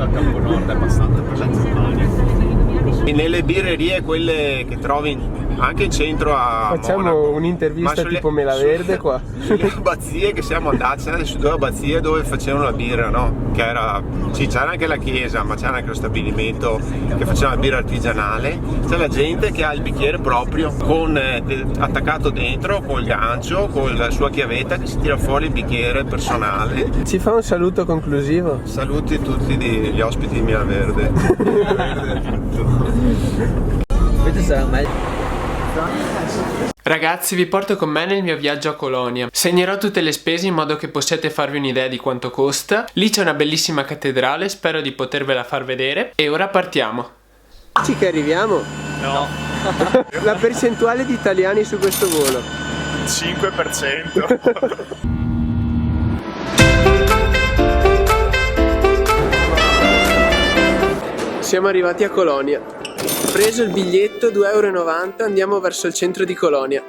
salito al Campo Nord è passante per la Germania. E nelle birrerie, quelle che trovi anche in centro a Facciamo Monaco, un'intervista tipo Mela Verde qua. Sulle abbazie che siamo andati, c'erano su 2 abbazie dove facevano la birra, no? Che era, sì, c'era anche la chiesa, ma c'era anche lo stabilimento che faceva la birra artigianale. C'è la gente che ha il bicchiere proprio con attaccato dentro col gancio, con la sua chiavetta, che si tira fuori il bicchiere personale. Ci fa un saluto conclusivo. Saluti tutti gli ospiti di Mela Verde. Questo sarà meglio. Ragazzi, vi porto con me nel mio viaggio a Colonia. Segnerò tutte le spese in modo che possiate farvi un'idea di quanto costa. Lì c'è una bellissima cattedrale, spero di potervela far vedere. E ora partiamo. Dici che arriviamo? No. La percentuale di italiani su questo volo? 5%. Siamo arrivati a Colonia. Preso il biglietto, 2,90 €, andiamo verso il centro di Colonia.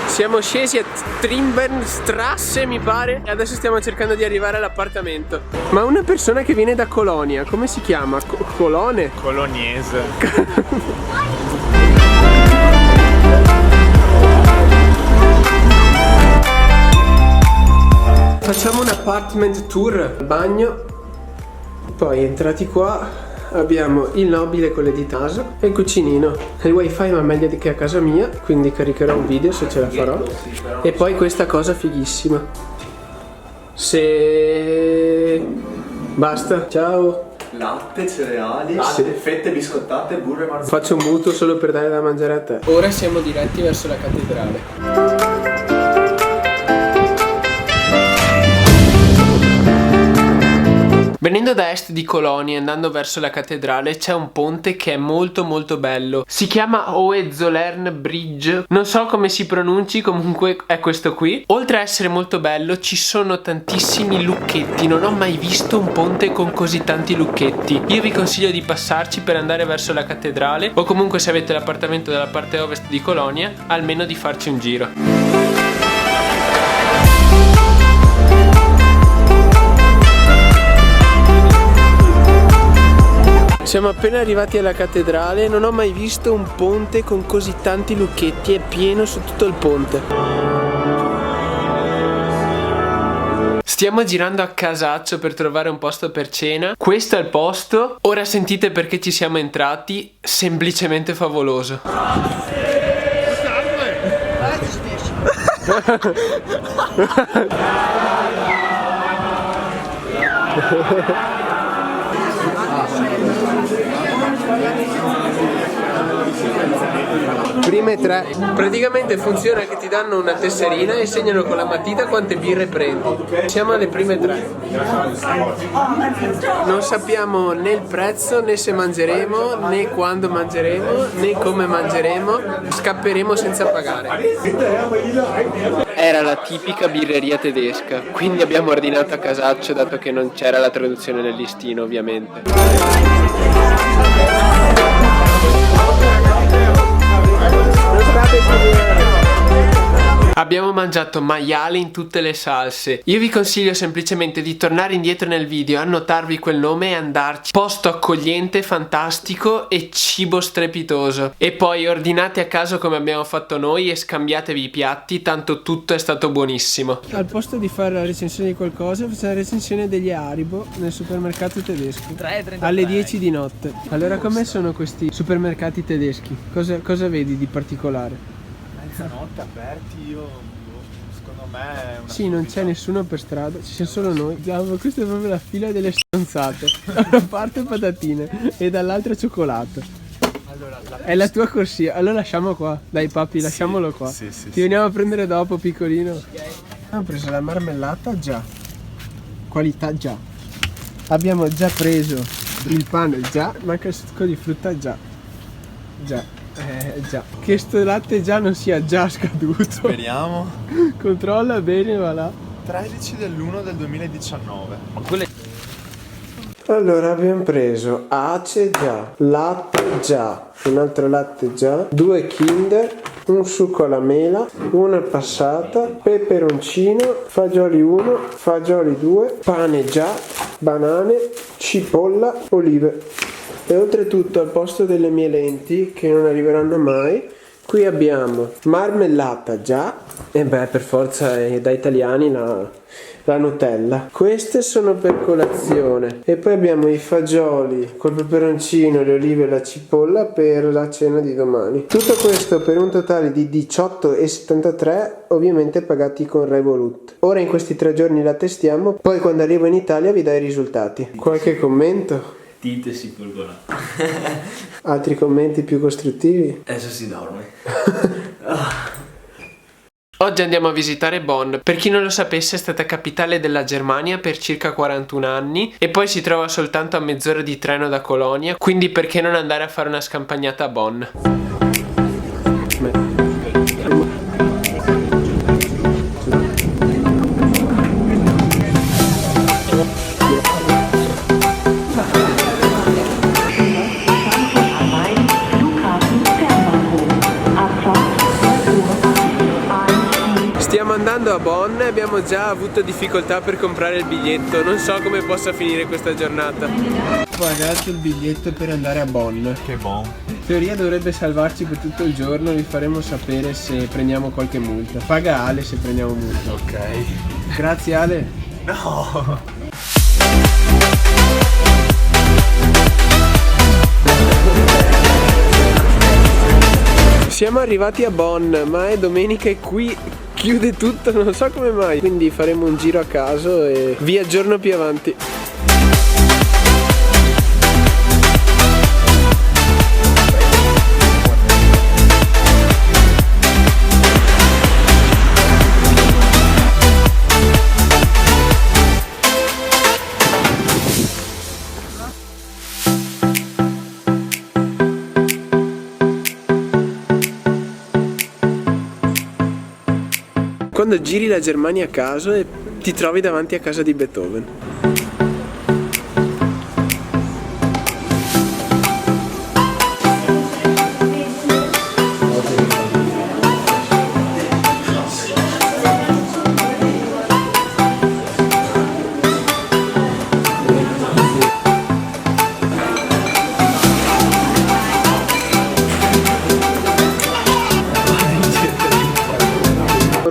Siamo scesi a Trimbenstrasse, mi pare, e adesso stiamo cercando di arrivare all'appartamento. Ma una persona che viene da Colonia, come si chiama? Colone? Coloniese. Facciamo un apartment tour, bagno. Poi entrati qua abbiamo il nobile con le di Taso e il cucinino. Il wifi ma meglio che a casa mia, quindi caricherò un video se ce la farò. E poi questa cosa fighissima. Se... Basta, ciao. Latte, cereali, fette biscottate, burro e marzapane. Faccio un mutuo solo per dare da mangiare a te. Ora siamo diretti verso la cattedrale. Venendo da est di Colonia e andando verso la cattedrale c'è un ponte che è molto molto bello. Si chiama Hohenzollern Bridge. Non so come si pronunci, comunque è questo qui. Oltre a essere molto bello ci sono tantissimi lucchetti. Non ho mai visto un ponte con così tanti lucchetti. Io vi consiglio di passarci per andare verso la cattedrale, o comunque se avete l'appartamento dalla parte ovest di Colonia, almeno di farci un giro. Siamo appena arrivati alla cattedrale, non ho mai visto un ponte con così tanti lucchetti, è pieno su tutto il ponte. Stiamo girando a casaccio per trovare un posto per cena. Questo è il posto. Ora sentite perché ci siamo entrati, semplicemente favoloso. Prime 3. Praticamente funziona che ti danno una tesserina e segnano con la matita quante birre prendi. Siamo alle prime 3. Non sappiamo né il prezzo, né se mangeremo, né quando mangeremo, né come mangeremo. Scapperemo senza pagare. Era la tipica birreria tedesca, quindi abbiamo ordinato a casaccio dato che non c'era la traduzione nel listino, ovviamente. Abbiamo mangiato maiale in tutte le salse. Io vi consiglio semplicemente di tornare indietro nel video, annotarvi quel nome e andarci. Posto accogliente, fantastico e cibo strepitoso. E poi ordinate a caso come abbiamo fatto noi e scambiatevi i piatti, tanto tutto è stato buonissimo. Al posto di fare la recensione di qualcosa, facciamo la recensione degli Haribo nel supermercato tedesco. 3,33 alle 10 di notte. Allora, com'è sono questi supermercati tedeschi? Cosa vedi di particolare? Mezzanotte aperti, secondo me è una... Sì, non c'è nessuno per strada, ci siamo solo noi. Questa è proprio la fila delle stronzate. Da una parte patatine e dall'altra cioccolato. Allora, È la tua corsia, allora lasciamo qua. Dai papi, lasciamolo qua. Sì, sì, Ti veniamo a prendere dopo, piccolino. Abbiamo preso la marmellata già. Qualità già. Abbiamo già preso il pane già, manca il succo di frutta già. Già. Già. Che sto latte già non sia già scaduto. Speriamo. Controlla bene, va là. 13 dell'1 del 2019. Allora abbiamo preso ace già, latte già, un altro latte già, 2 Kinder, un succo alla mela, una passata, peperoncino, fagioli 1, fagioli 2, pane già, banane, cipolla, olive. E oltretutto al posto delle mie lenti, che non arriveranno mai, qui abbiamo marmellata già, e beh, per forza da italiani la Nutella. Queste sono per colazione. E poi abbiamo i fagioli col peperoncino, le olive e la cipolla per la cena di domani. Tutto questo per un totale di 18,73, ovviamente pagati con Revolut. Ora in questi 3 giorni la testiamo, poi quando arrivo in Italia vi dai i risultati. Qualche commento? Dite si pulgono. Altri commenti più costruttivi? Adesso si dorme. Oggi andiamo a visitare Bonn. Per chi non lo sapesse, è stata capitale della Germania per circa 41 anni e poi si trova soltanto a mezz'ora di treno da Colonia, quindi perché non andare a fare una scampagnata a Bonn? Stiamo andando a Bonn e abbiamo già avuto difficoltà per comprare il biglietto. Non so come possa finire questa giornata. Ho pagato il biglietto per andare a Bonn. Che buono. In teoria dovrebbe salvarci per tutto il giorno. Vi faremo sapere se prendiamo qualche multa. Paga Ale se prendiamo multa. Ok. Grazie Ale. No. Siamo arrivati a Bonn, ma è domenica e qui chiude tutto, non so come mai. Quindi faremo un giro a caso e vi aggiorno più avanti. Quando giri la Germania a caso e ti trovi davanti a casa di Beethoven.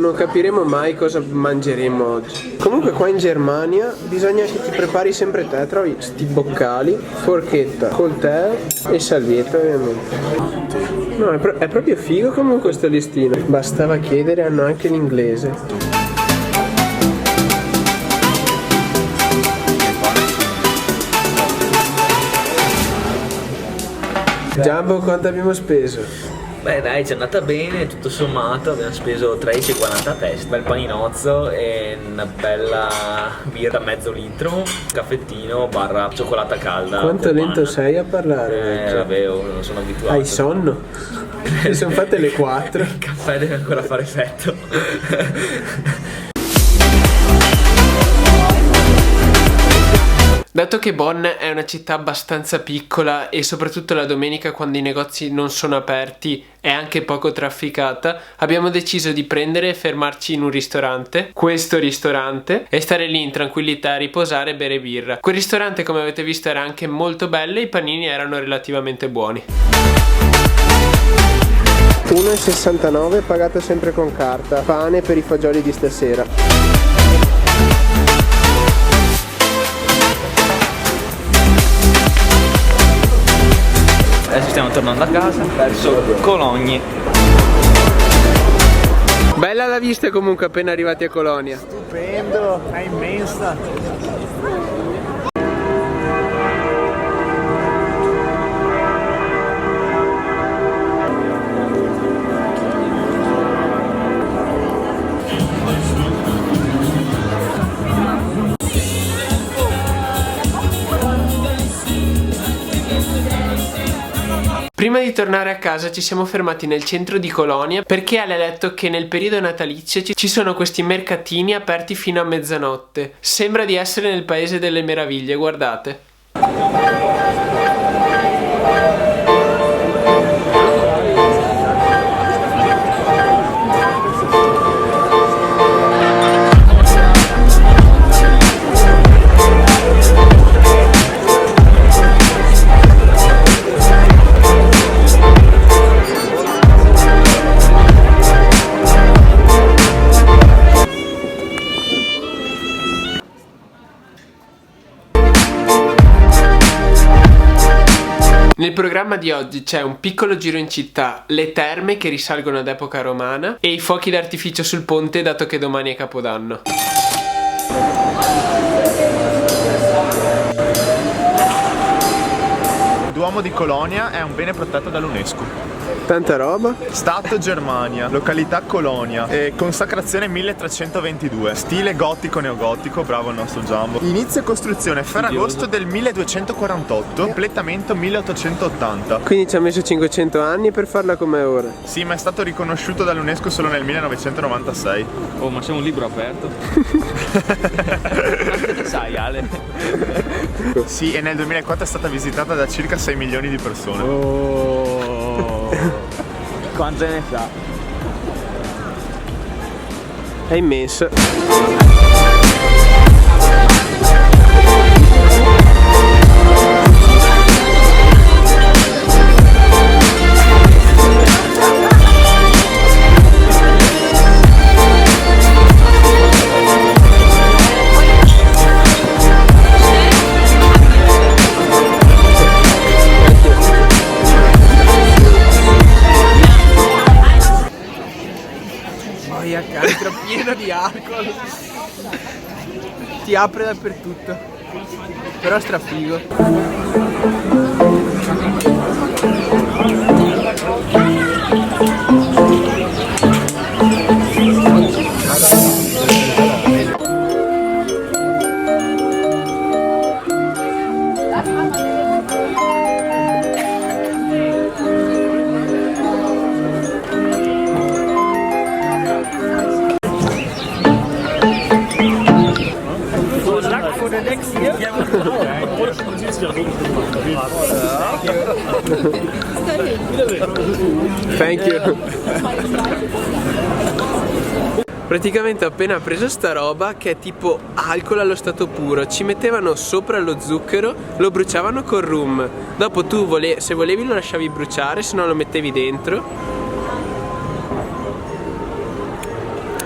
Non capiremo mai cosa mangeremo oggi. Comunque qua in Germania bisogna che ti prepari sempre te, trovi sti boccali, forchetta, coltello e salvietta ovviamente. No, è proprio figo comunque questo listino. Bastava chiedere, hanno anche l'inglese. Giambo, quanto abbiamo speso? Beh dai, ci è andata bene, tutto sommato abbiamo speso 13,40 a testa, bel paninozzo e una bella birra mezzo litro, caffettino barra cioccolata calda. Quanto lento sei a parlare? Vabbè, non sono abituato. Hai sonno? Mi sono fatte le 4. Il caffè deve ancora fare effetto. Dato che Bonn è una città abbastanza piccola e soprattutto la domenica quando i negozi non sono aperti è anche poco trafficata, abbiamo deciso di prendere e fermarci in un ristorante, questo ristorante, e stare lì in tranquillità a riposare e bere birra. Quel ristorante, come avete visto, era anche molto bello e i panini erano relativamente buoni. 1,69 pagato sempre con carta, pane per i fagioli di stasera. Adesso stiamo tornando a casa verso Cologne. Bella la vista comunque appena arrivati a Colonia. Stupendo, è immensa. Prima di tornare a casa ci siamo fermati nel centro di Colonia perché Ale ha letto che nel periodo natalizio ci sono questi mercatini aperti fino a mezzanotte. Sembra di essere nel paese delle meraviglie, guardate. Nel programma di oggi c'è un piccolo giro in città, le terme che risalgono ad epoca romana e i fuochi d'artificio sul ponte dato che domani è Capodanno. Duomo di Colonia è un bene protetto dall'UNESCO. Tanta roba. Stato Germania, località Colonia, consacrazione 1322, stile gotico neogotico, bravo il nostro Giambo. Inizio costruzione Ferragosto del 1248, completamento 1880. Quindi ci ha messo 500 anni per farla come ora. Sì, ma è stato riconosciuto dall'UNESCO solo nel 1996. Oh, ma c'è un libro aperto. Che sai, Ale? Sì, e nel 2004 è stata visitata da circa 6 milioni di persone. Quante ne sa? È immenso. È pieno di alcol, ti apre dappertutto, però strafigo. Thank you. Praticamente ho appena preso sta roba che è tipo alcol allo stato puro. Ci mettevano sopra lo zucchero, lo bruciavano col rum. Dopo tu se volevi lo lasciavi bruciare, se no lo mettevi dentro.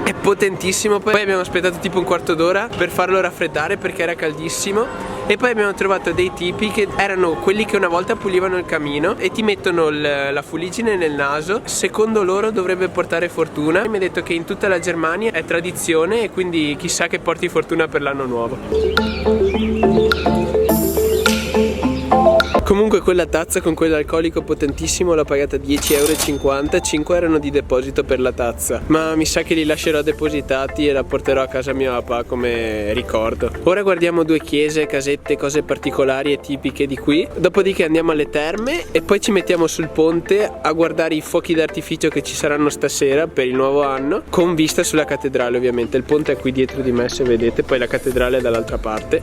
È potentissimo. Poi abbiamo aspettato tipo un quarto d'ora per farlo raffreddare perché era caldissimo. E poi abbiamo trovato dei tipi che erano quelli che una volta pulivano il camino e ti mettono la fuliggine nel naso. Secondo loro dovrebbe portare fortuna. Mi ha detto che in tutta la Germania è tradizione e quindi chissà che porti fortuna per l'anno nuovo. Comunque quella tazza con quell'alcolico potentissimo l'ho pagata 10,50 €, 5 erano di deposito per la tazza. Ma mi sa che li lascerò depositati e la porterò a casa mio papà come ricordo. Ora guardiamo due chiese, casette, cose particolari e tipiche di qui. Dopodiché andiamo alle terme e poi ci mettiamo sul ponte a guardare i fuochi d'artificio che ci saranno stasera per il nuovo anno, con vista sulla cattedrale ovviamente. Il ponte è qui dietro di me se vedete, poi la cattedrale è dall'altra parte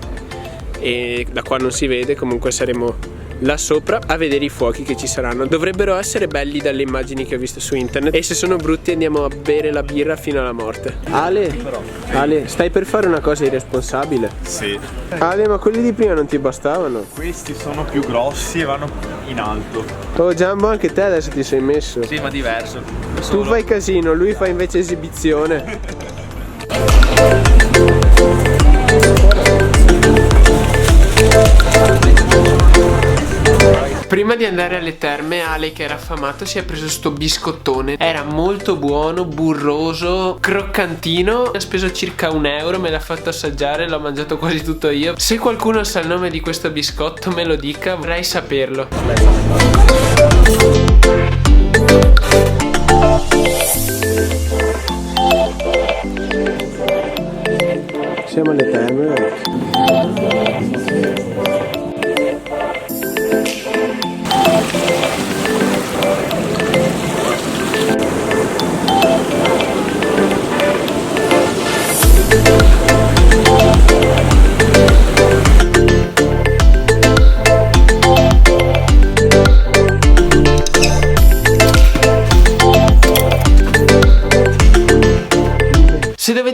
e da qua non si vede, comunque saremo là sopra a vedere i fuochi che ci saranno. Dovrebbero essere belli dalle immagini che ho visto su internet e se sono brutti andiamo a bere la birra fino alla morte. Ale, stai per fare una cosa irresponsabile? Sì. Ale, ma quelli di prima non ti bastavano? Questi sono più grossi e vanno in alto. Oh Giambo, anche te adesso ti sei messo. Sì, ma diverso. Tu fai casino, lui fa invece esibizione. Prima di andare alle terme, Ale, che era affamato, si è preso sto biscottone. Era molto buono, burroso, croccantino. Ha speso circa €1, me l'ha fatto assaggiare, l'ho mangiato quasi tutto io. Se qualcuno sa il nome di questo biscotto me lo dica, vorrei saperlo. Siamo alle terme.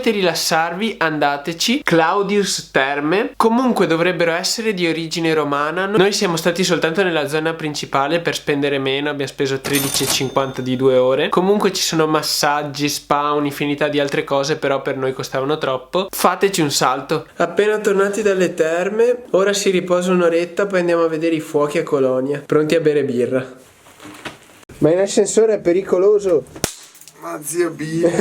volete rilassarvi andateci. Claudius Terme. Comunque dovrebbero essere di origine romana. Noi siamo stati soltanto nella zona principale per spendere meno, abbiamo speso 13,50 di 2 ore. Comunque ci sono massaggi, spa, un'infinità di altre cose, però per noi costavano troppo. Fateci un salto. Appena tornati dalle terme, ora si riposa un'oretta, poi andiamo a vedere i fuochi a Colonia, pronti a bere birra. Ma in ascensore è pericoloso. Ma zio Billy.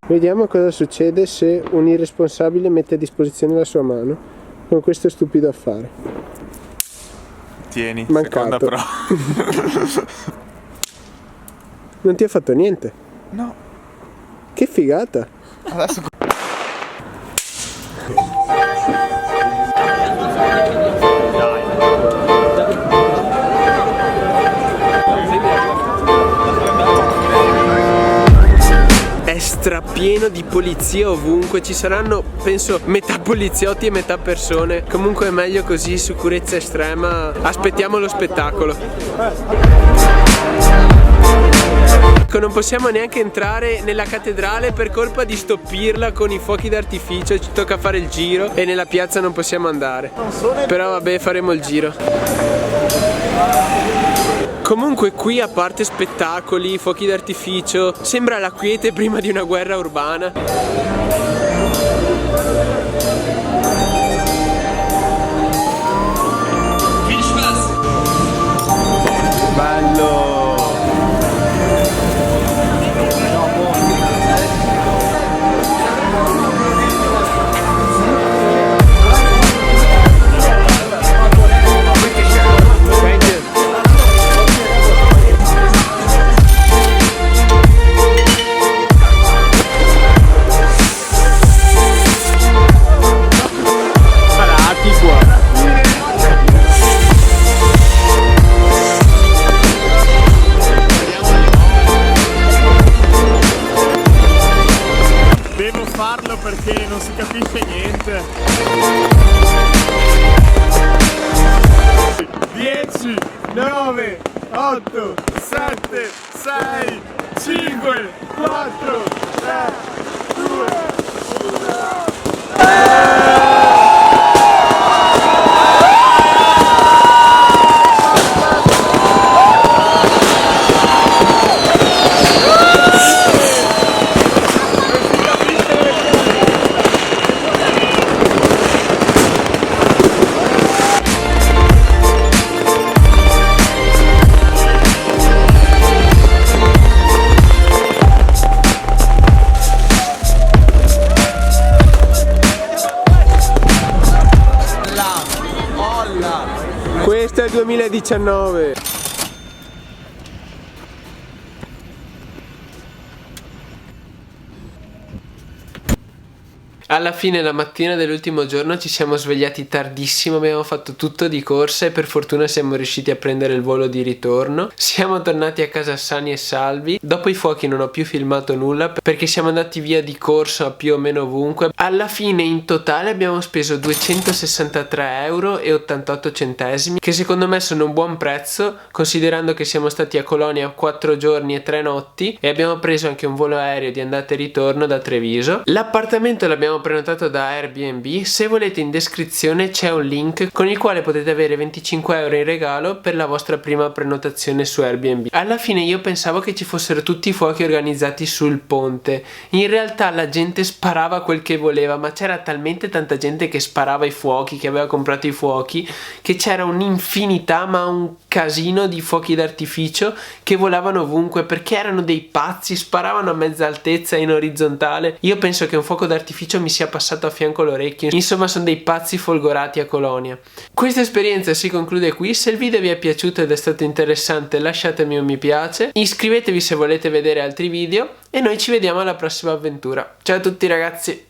Vediamo cosa succede se un irresponsabile mette a disposizione la sua mano con questo stupido affare. Tieni, Mancato. seconda prova. Non ti ha fatto niente? No. Che figata. Adesso È strapieno di polizia ovunque, ci saranno penso metà poliziotti e metà persone. Comunque è meglio così, sicurezza estrema. Aspettiamo lo spettacolo. Non possiamo neanche entrare nella cattedrale per colpa di sto pirla con i fuochi d'artificio, ci tocca fare il giro e nella piazza non possiamo andare. Però vabbè, faremo il giro. Comunque qui, a parte spettacoli, fuochi d'artificio, sembra la quiete prima di una guerra urbana. Bello! devo farlo perché non si capisce niente. 10, 9, 8, 7, 6, 5, 4, 3, 2, 1. Questo è il 2019. Alla fine, la mattina dell'ultimo giorno, ci siamo svegliati tardissimo, abbiamo fatto tutto di corsa e per fortuna siamo riusciti a prendere il volo di ritorno. Siamo tornati a casa sani e salvi. Dopo i fuochi non ho più filmato nulla perché siamo andati via di corsa più o meno ovunque. Alla fine in totale abbiamo speso 263,88 €, che secondo me sono un buon prezzo considerando che siamo stati a Colonia 4 giorni e 3 notti e abbiamo preso anche un volo aereo di andata e ritorno da Treviso. L'appartamento l'abbiamo prenotato da Airbnb. Se volete, in descrizione c'è un link con il quale potete avere 25 € in regalo per la vostra prima prenotazione su Airbnb. Alla fine io pensavo che ci fossero tutti i fuochi organizzati sul ponte. In realtà la gente sparava quel che voleva, ma c'era talmente tanta gente che sparava i fuochi, che aveva comprato i fuochi, che c'era un'infinità, ma un casino di fuochi d'artificio che volavano ovunque perché erano dei pazzi, sparavano a mezza altezza in orizzontale. Io penso che un fuoco d'artificio mi sia passato a fianco l'orecchio. Insomma, sono dei pazzi folgorati a Colonia. Questa esperienza si conclude qui. Se il video vi è piaciuto ed è stato interessante, lasciatemi un mi piace, iscrivetevi se volete vedere altri video e noi ci vediamo alla prossima avventura. Ciao a tutti ragazzi.